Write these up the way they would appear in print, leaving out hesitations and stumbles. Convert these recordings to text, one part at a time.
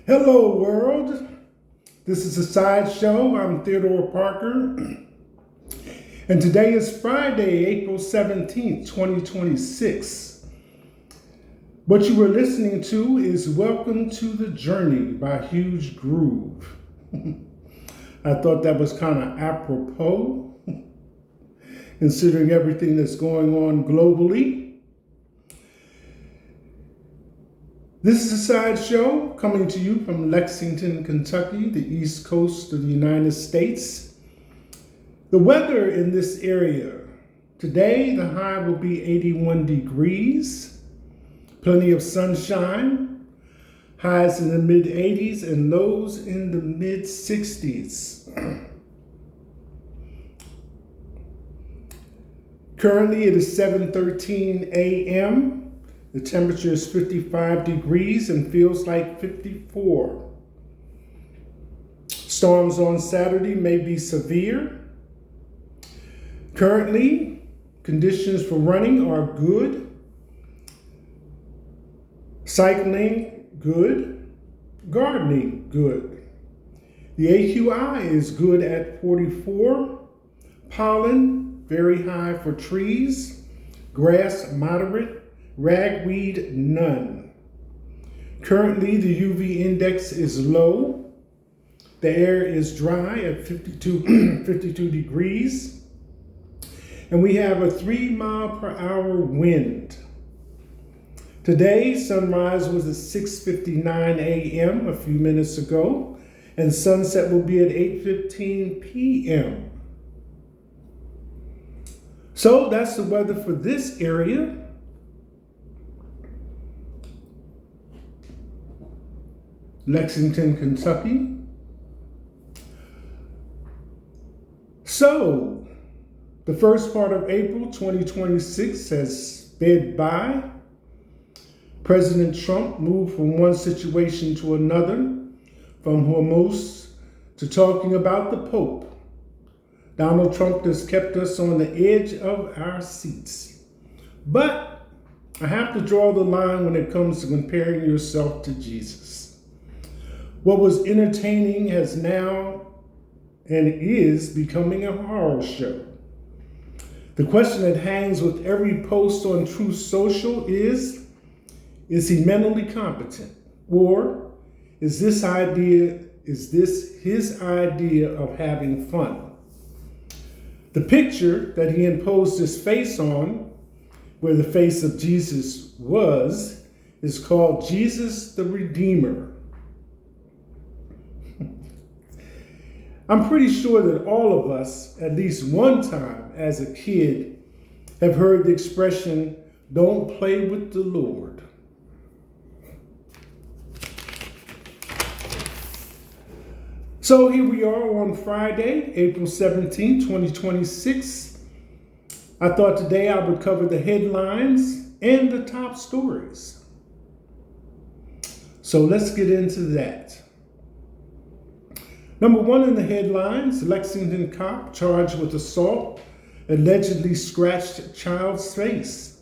Hello, world. This is a sideshow. I'm Theodore Parker. And today is Friday, April 17th, 2026. What you were listening to is Welcome to the Journey by Huge Groove. I thought that was kind of apropos, considering everything that's going on globally. This is a sideshow coming to you from Lexington, Kentucky, the east coast of the United States. The weather in this area, today the high will be 81 degrees, plenty of sunshine, highs in the mid 80s and lows in the mid 60s. Currently it is 7:13 a.m. The temperature is 55 degrees and feels like 54. Storms on Saturday may be severe. Currently, conditions for running are good. Cycling, good. Gardening, good. The AQI is good at 44. Pollen, very high for trees. Grass, moderate. Ragweed, none. Currently, the UV index is low. The air is dry at 52 degrees. And we have a 3-mile-per-hour wind. Today, sunrise was at 6:59 a.m. a few minutes ago, and sunset will be at 8:15 p.m. So that's the weather for this area. Lexington, Kentucky. So, the first part of April 2026 has sped by. President Trump moved from one situation to another, from Hormuz to talking about the Pope. Donald Trump has kept us on the edge of our seats. But I have to draw the line when it comes to comparing yourself to Jesus. What was entertaining has now and is becoming a horror show. The question that hangs with every post on Truth Social is he mentally competent? Or is this his idea of having fun? The picture that he imposed his face on, where the face of Jesus was, is called Jesus the Redeemer. I'm pretty sure that all of us, at least one time as a kid, have heard the expression, "Don't play with the Lord." So here we are on Friday, April 17, 2026. I thought today I would cover the headlines and the top stories. So let's get into that. Number one in the headlines, Lexington cop charged with assault, allegedly scratched child's face.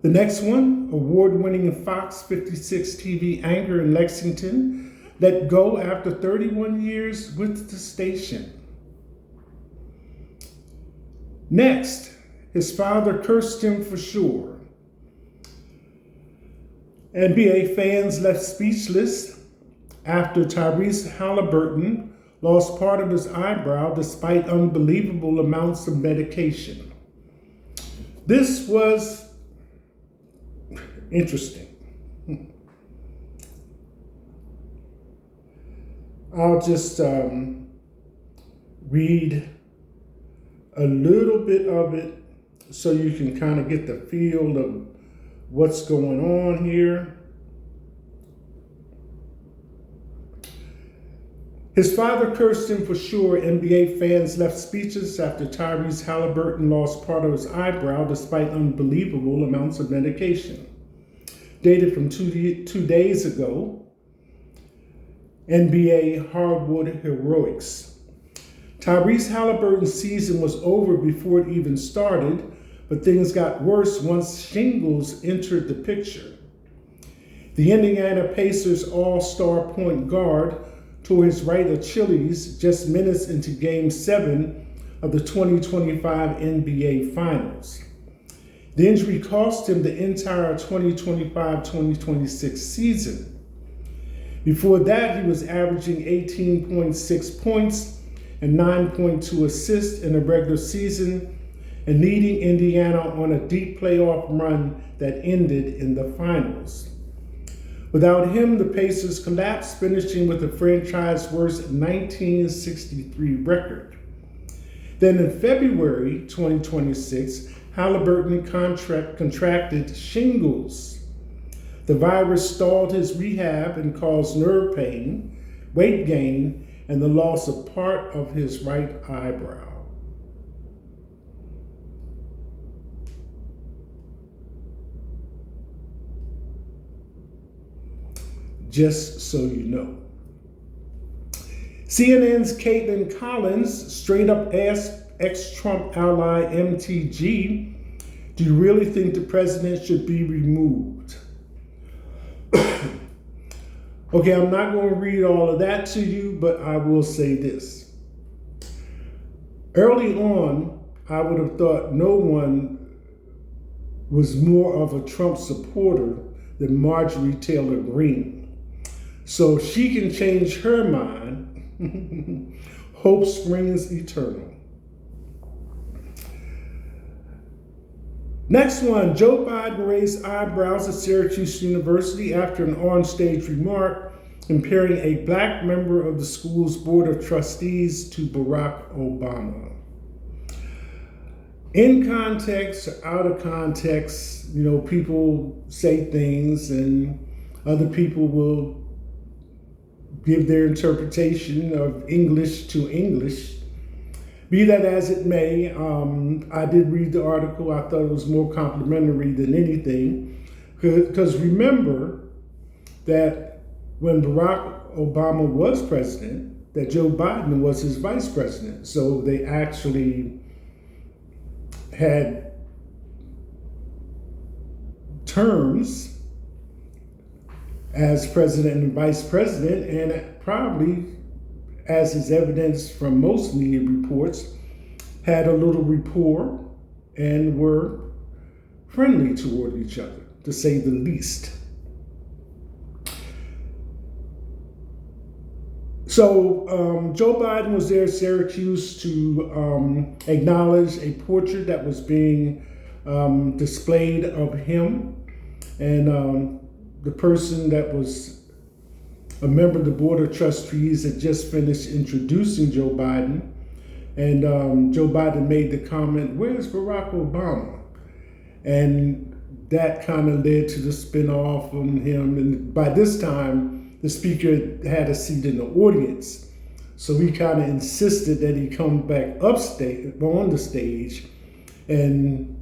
The next one, award-winning Fox 56 TV anchor in Lexington let go after 31 years with the station. Next, his father cursed him for sure. NBA fans left speechless after Tyrese Halliburton lost part of his eyebrow despite unbelievable amounts of medication. This was interesting. I'll just read a little bit of it so you can kind of get the feel of what's going on here. His father cursed him for sure. NBA fans left speechless after Tyrese Halliburton lost part of his eyebrow despite unbelievable amounts of medication. Dated from two days ago, NBA hardwood heroics. Tyrese Halliburton's season was over before it even started, but things got worse once shingles entered the picture. The Indiana Pacers all-star point guard tore his right Achilles just minutes into Game 7 of the 2025 NBA Finals. The injury cost him the entire 2025-2026 season. Before that, he was averaging 18.6 points and 9.2 assists in the regular season and leading Indiana on a deep playoff run that ended in the finals. Without him, the Pacers collapsed, finishing with a franchise worst 1963 record. Then in February 2026, Halliburton contracted shingles. The virus stalled his rehab and caused nerve pain, weight gain, and the loss of part of his right eyebrow. Just so you know. CNN's Caitlin Collins straight up asked ex-Trump ally MTG, do you really think the president should be removed? Okay, I'm not going to read all of that to you, but I will say this. Early on, I would have thought no one was more of a Trump supporter than Marjorie Taylor Greene. So she can change her mind. Hope springs eternal. Next one, Joe Biden raised eyebrows at Syracuse University after an on-stage remark comparing a black member of the school's board of trustees to Barack Obama. In context or out of context, people say things and other people will give their interpretation of English to English. Be that as it may, I did read the article. I thought it was more complimentary than anything. Because remember that when Barack Obama was president, that Joe Biden was his vice president. So they actually had terms as president and vice president, and probably, as is evidenced from most media reports, had a little rapport and were friendly toward each other, to say the least. So Joe Biden was there at Syracuse to acknowledge a portrait that was being displayed of him, and the person that was a member of the Board of Trustees had just finished introducing Joe Biden, and Joe Biden made the comment, "Where's Barack Obama?" And that kind of led to the spinoff on him. And by this time, the speaker had a seat in the audience, so he kind of insisted that he come back upstage on the stage and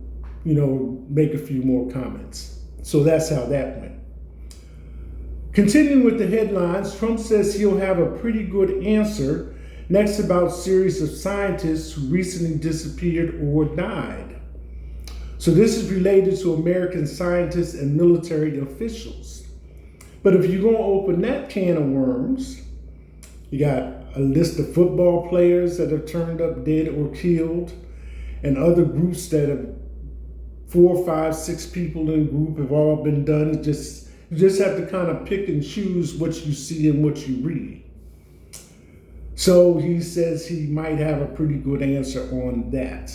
make a few more comments. So that's how that went. Continuing with the headlines, Trump says he'll have a pretty good answer next about series of scientists who recently disappeared or died. So this is related to American scientists and military officials. But if you're going to open that can of worms, you got a list of football players that have turned up dead or killed, and other groups that have 4, 5, 6 people in a group have all been done. You just have to kind of pick and choose what you see and what you read. So he says he might have a pretty good answer on that.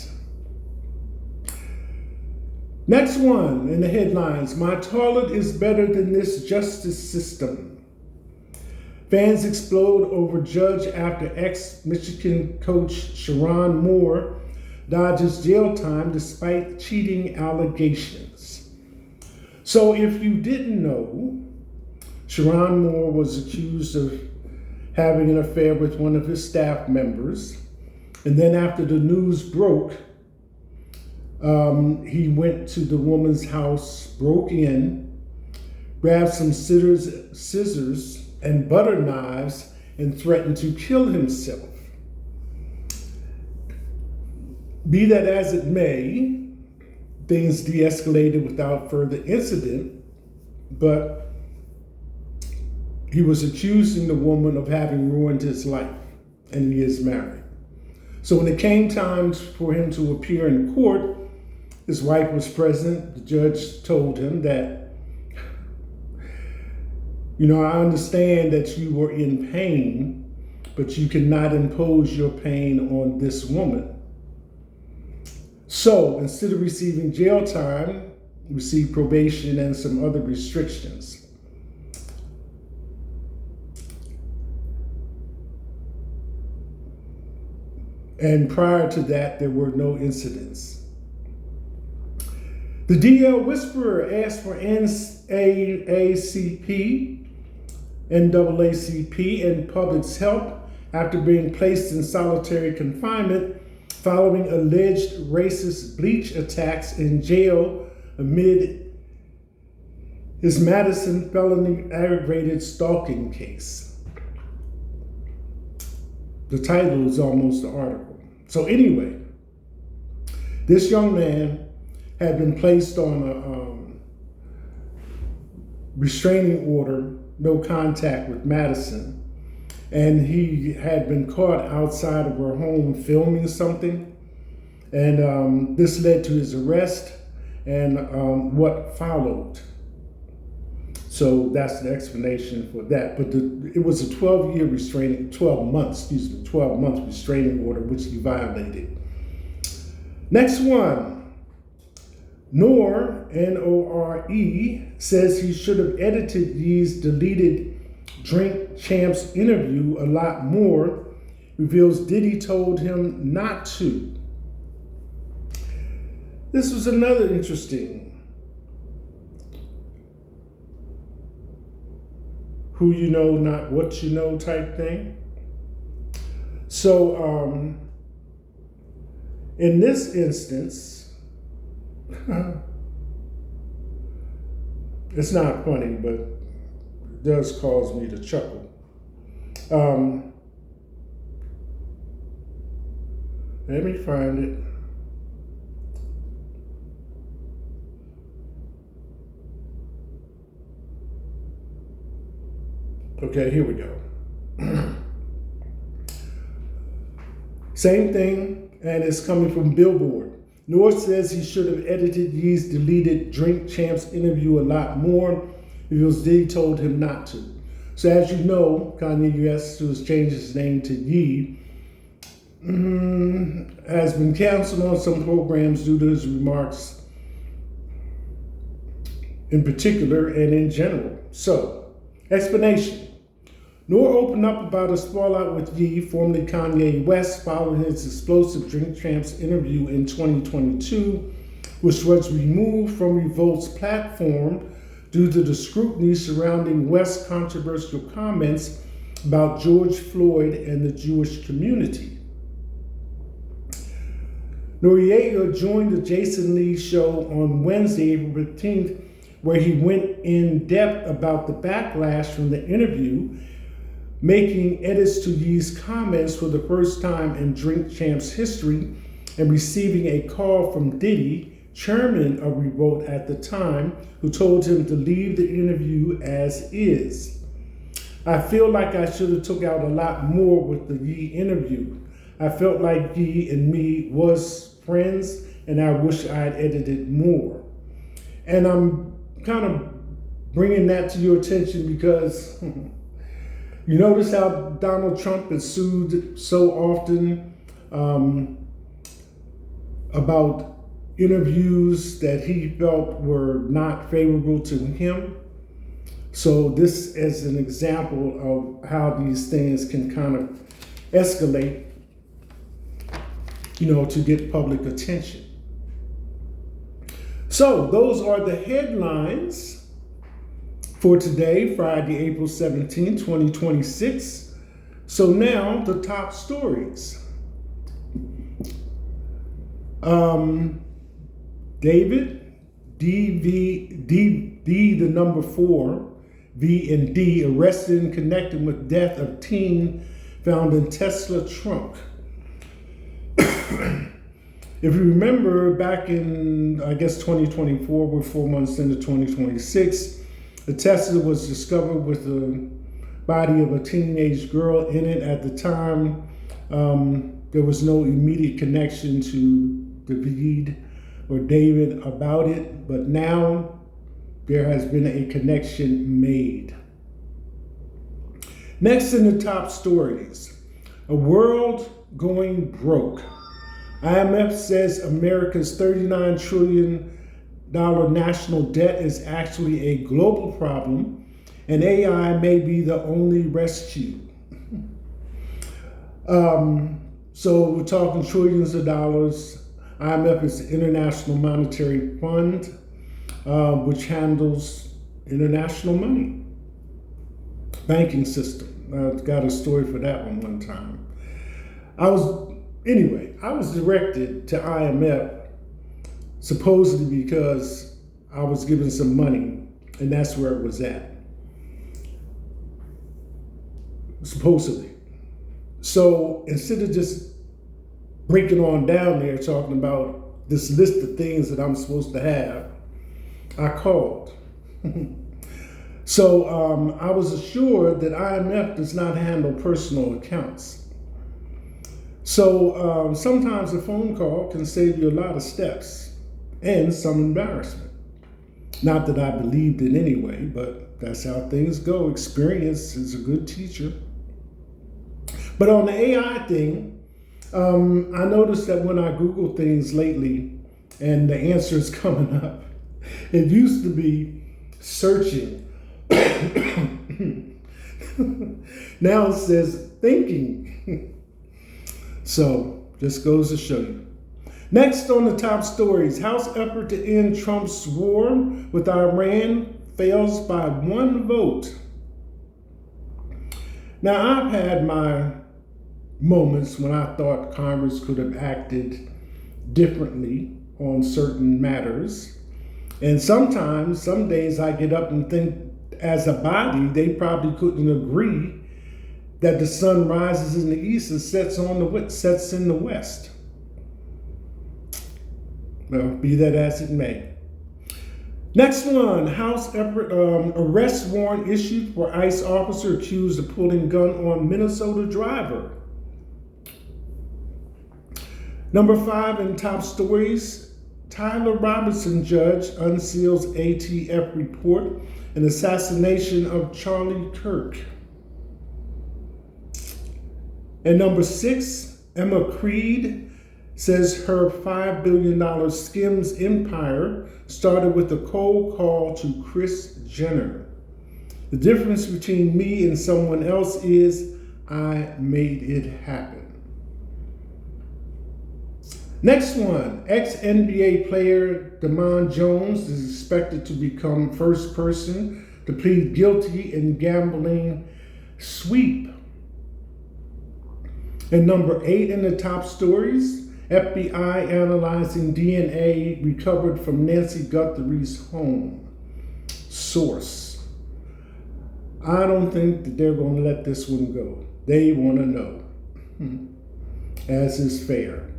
Next one in the headlines, my toilet is better than this justice system. Fans explode over judge after ex-Michigan coach Sharon Moore dodges jail time despite cheating allegations. So if you didn't know, Sharon Moore was accused of having an affair with one of his staff members. And then after the news broke, he went to the woman's house, broke in, grabbed some scissors and butter knives, and threatened to kill himself. Be that as it may, things de-escalated without further incident, but he was accusing the woman of having ruined his life, and he is married. So when it came time for him to appear in court, his wife was present. The judge told him that, I understand that you were in pain, but you cannot impose your pain on this woman. So instead of receiving jail time, he received probation and some other restrictions. And prior to that, there were no incidents. The DL Whisperer asked for NAACP, and public's help after being placed in solitary confinement following alleged racist bleach attacks in jail amid his Madison felony aggravated stalking case. The title is almost the article. So anyway, this young man had been placed on a restraining order, no contact with Madison, and he had been caught outside of her home filming something, and this led to his arrest and what followed. So that's the explanation for that. But it was a 12 month restraining order, which he violated. Next one. Nore, N-O-R-E, says he should have edited Ye's deleted Drink Champs interview a lot more, reveals Diddy told him not to. This was another interesting who you know, not what you know type thing. So in this instance, it's not funny, but it does cause me to chuckle. Let me find it. Okay, here we go. Same thing, and it's coming from Billboard. Nore says he should have edited Ye's deleted Drink Champs interview a lot more because Diddy told him not to. So as you know, Kanye West, who has changed his name to Ye, has been canceled on some programs due to his remarks in particular and in general. So, explanation. Nore opened up about his fallout with Ye, formerly Kanye West, following his explosive Drink Champs interview in 2022, which was removed from Revolt's platform due to the scrutiny surrounding West's controversial comments about George Floyd and the Jewish community. Noriega joined the Jason Lee show on Wednesday, April 15th, where he went in depth about the backlash from the interview, making edits to Ye's comments for the first time in Drink Champs history and receiving a call from Diddy, chairman of Revolt at the time, who told him to leave the interview as is. I feel like I should have took out a lot more with the Ye interview. I felt like Ye and me was friends, and I wish I had edited more. And I'm kind of bringing that to your attention because you notice how Donald Trump is sued so often about interviews that he felt were not favorable to him. So this is an example of how these things can kind of escalate, to get public attention. So those are the headlines for today, Friday, April 17, 2026. So now the top stories. David, D, the number 4, V and D, arrested and connected with death of teen found in Tesla trunk. If you remember back in, 2024, we're 4 months into 2026, the Tesla was discovered with a body of a teenage girl in it. At the time, there was no immediate connection to David or David about it, but now there has been a connection made. Next in the top stories, a world going broke. IMF says America's $39 trillion national debt is actually a global problem, and AI may be the only rescue. So we're talking trillions of dollars. IMF is the International Monetary Fund, which handles international money, banking system. I've got a story for that one time. I was directed to IMF supposedly because I was given some money, and that's where it was at. Supposedly. So instead of just breaking on down there talking about this list of things that I'm supposed to have, I called. So I was assured that IMF does not handle personal accounts. So sometimes a phone call can save you a lot of steps and some embarrassment. Not that I believed it anyway, but that's how things go. Experience is a good teacher. But on the AI thing, I noticed that when I Google things lately and the answer is coming up, it used to be searching. Now it says thinking. So just goes to show you. Next on the top stories, House effort to end Trump's war with Iran fails by one vote. Now I've had my moments when I thought Congress could have acted differently on certain matters. And sometimes, some days I get up and think as a body, they probably couldn't agree that the sun rises in the east and sets in the west. Well, be that as it may. Next one, House arrest warrant issued for ICE officer accused of pulling gun on Minnesota driver. Number 5 in top stories, Tyler Robinson judge unseals ATF report and assassination of Charlie Kirk. And number 6, Emma Creed says her $5 billion Skims empire started with a cold call to Kris Jenner. The difference between me and someone else is I made it happen. Next one, ex-NBA player DeMond Jones is expected to become first person to plead guilty in gambling sweep. And number 8 in the top stories, FBI analyzing DNA recovered from Nancy Guthrie's home. Source. I don't think that they're going to let this one go. They want to know, as is fair.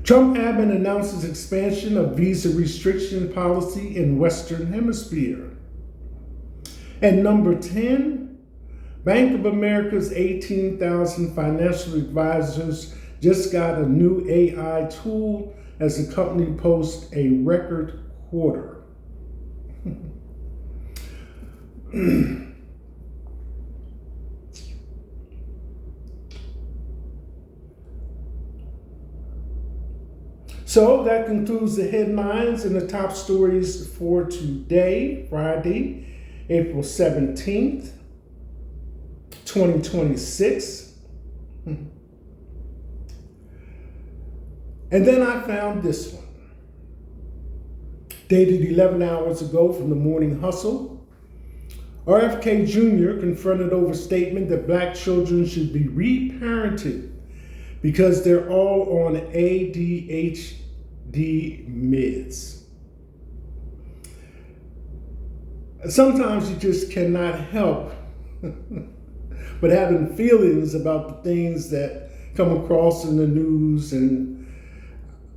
Trump admin announces expansion of visa restriction policy in Western Hemisphere. And number 10, Bank of America's 18,000 financial advisors just got a new AI tool as the company posts a record quarter. So that concludes the headlines and the top stories for today, Friday, April 17th, 2026. And then I found this one, dated 11 hours ago from the Morning Hustle. RFK Jr. confronted over statement that black children should be reparented because they're all on ADHD meds. Sometimes you just cannot help but having feelings about the things that come across in the news, and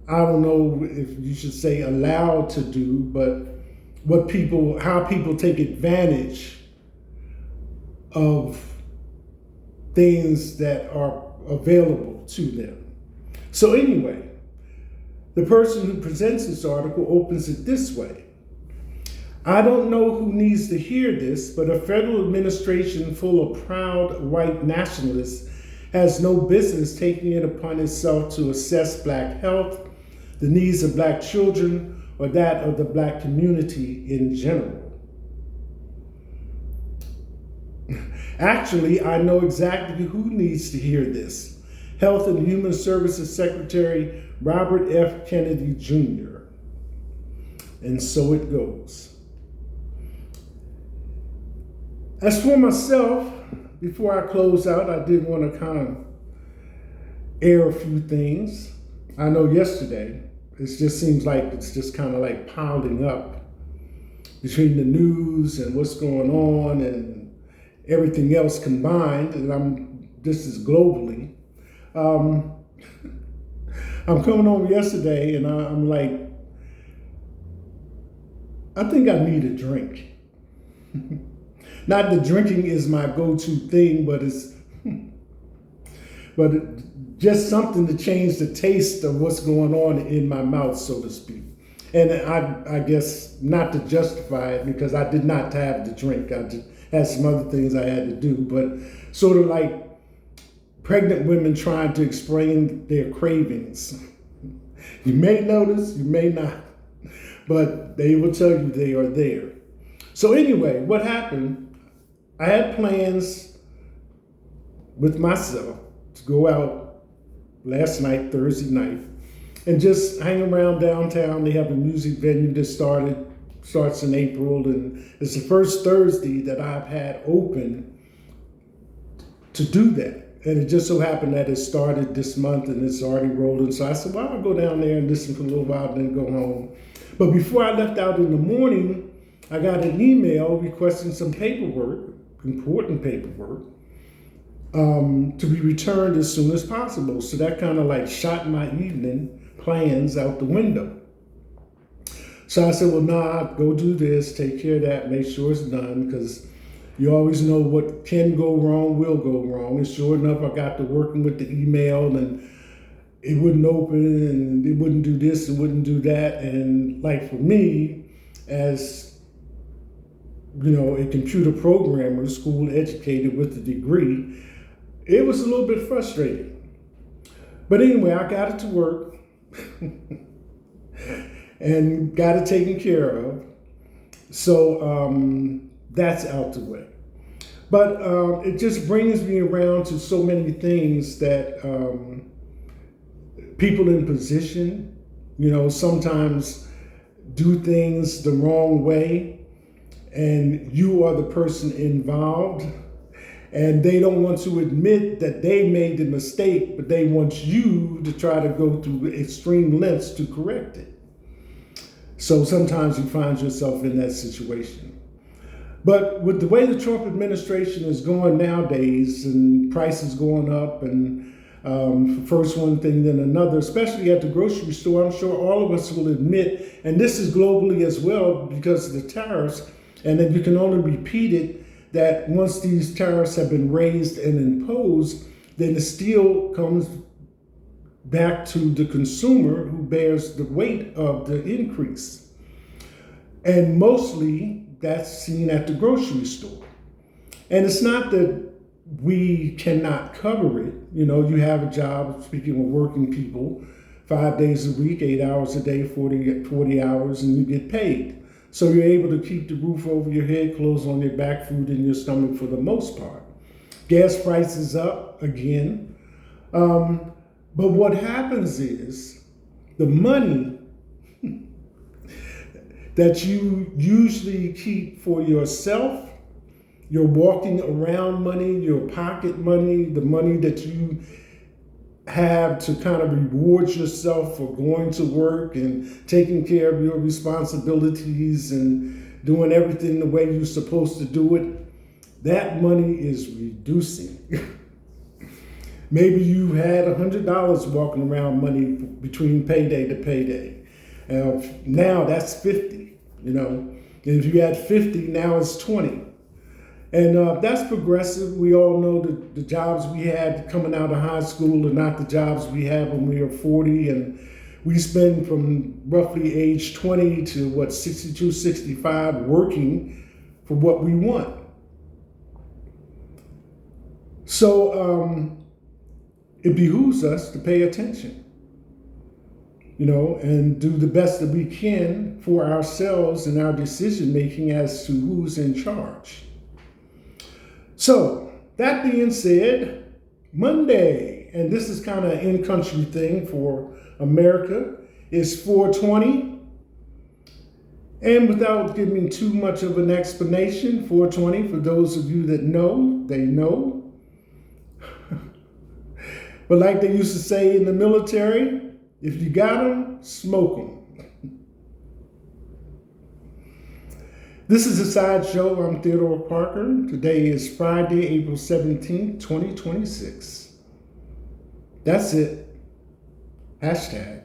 I don't know if you should say allowed to do, but how people take advantage of things that are available to them. So anyway, the person who presents this article opens it this way. I don't know who needs to hear this, but a federal administration full of proud white nationalists has no business taking it upon itself to assess Black health, the needs of Black children, or that of the Black community in general. Actually, I know exactly who needs to hear this. Health and Human Services Secretary Robert F. Kennedy Jr. And so it goes. As for myself, before I close out, I did want to kind of air a few things. I know yesterday, it just seems like it's just kind of like piling up between the news and what's going on and everything else combined, and this is globally. I'm coming home yesterday and I'm like, I think I need a drink. Not that drinking is my go-to thing, but just something to change the taste of what's going on in my mouth, so to speak. And I guess not to justify it, because I did not have the drink. I just had some other things I had to do, but sort of like pregnant women trying to explain their cravings. You may notice, you may not, but they will tell you they are there. So anyway, what happened? I had plans with myself to go out last night, Thursday night, and just hang around downtown. They have a music venue that starts in April, and it's the first Thursday that I've had open to do that. And it just so happened that it started this month and it's already rolling. So I said, well, I'll go down there and listen for a little while and then go home. But before I left out in the morning, I got an email requesting some paperwork, important paperwork, to be returned as soon as possible. So that kind of like shot my evening plans out the window. So I said, well, nah, go do this, take care of that, make sure it's done, because you always know what can go wrong will go wrong. And sure enough, I got to working with the email and it wouldn't open and it wouldn't do this and wouldn't do that. And like for me, as you know, a computer programmer, school educated with a degree, it was a little bit frustrating. But anyway, I got it to work and got it taken care of. So that's out the way. But it just brings me around to so many things that people in position, you know, sometimes do things the wrong way, and you are the person involved, and they don't want to admit that they made the mistake, but they want you to try to go through extreme lengths to correct it. So sometimes you find yourself in that situation. But with the way the Trump administration is going nowadays, and prices going up, and first one thing, then another, especially at the grocery store, I'm sure all of us will admit, and this is globally as well because of the tariffs, and then you can only repeat it, that once these tariffs have been raised and imposed, then it still comes back to the consumer who bears the weight of the increase. And mostly that's seen at the grocery store. And it's not that we cannot cover it. You know, you have a job, speaking of working people, 5 days a week, 8 hours a day, 40 hours, and you get paid. So you're able to keep the roof over your head, clothes on your back, food in your stomach for the most part. Gas prices up again. But what happens is the money that you usually keep for yourself, your walking around money, your pocket money, the money that you have to kind of reward yourself for going to work and taking care of your responsibilities and doing everything the way you're supposed to do it, that money is reducing. Maybe you had $100 walking around money between payday to payday. Now that's 50, you know. And if you had 50, now it's 20. And that's progressive. We all know that the jobs we had coming out of high school are not the jobs we have when we are 40. And we spend from roughly age 20 to 62, 65 working for what we want. So it behooves us to pay attention, and do the best that we can for ourselves and our decision making as to who's in charge. So, that being said, Monday, and this is kind of an in-country thing for America, is 420. And without giving too much of an explanation, 420, for those of you that know, they know. But like they used to say in the military, if you got them, smoke them. This is a sideshow. I'm Theodore Parker. Today is Friday, April 17th, 2026. That's it. Hashtag.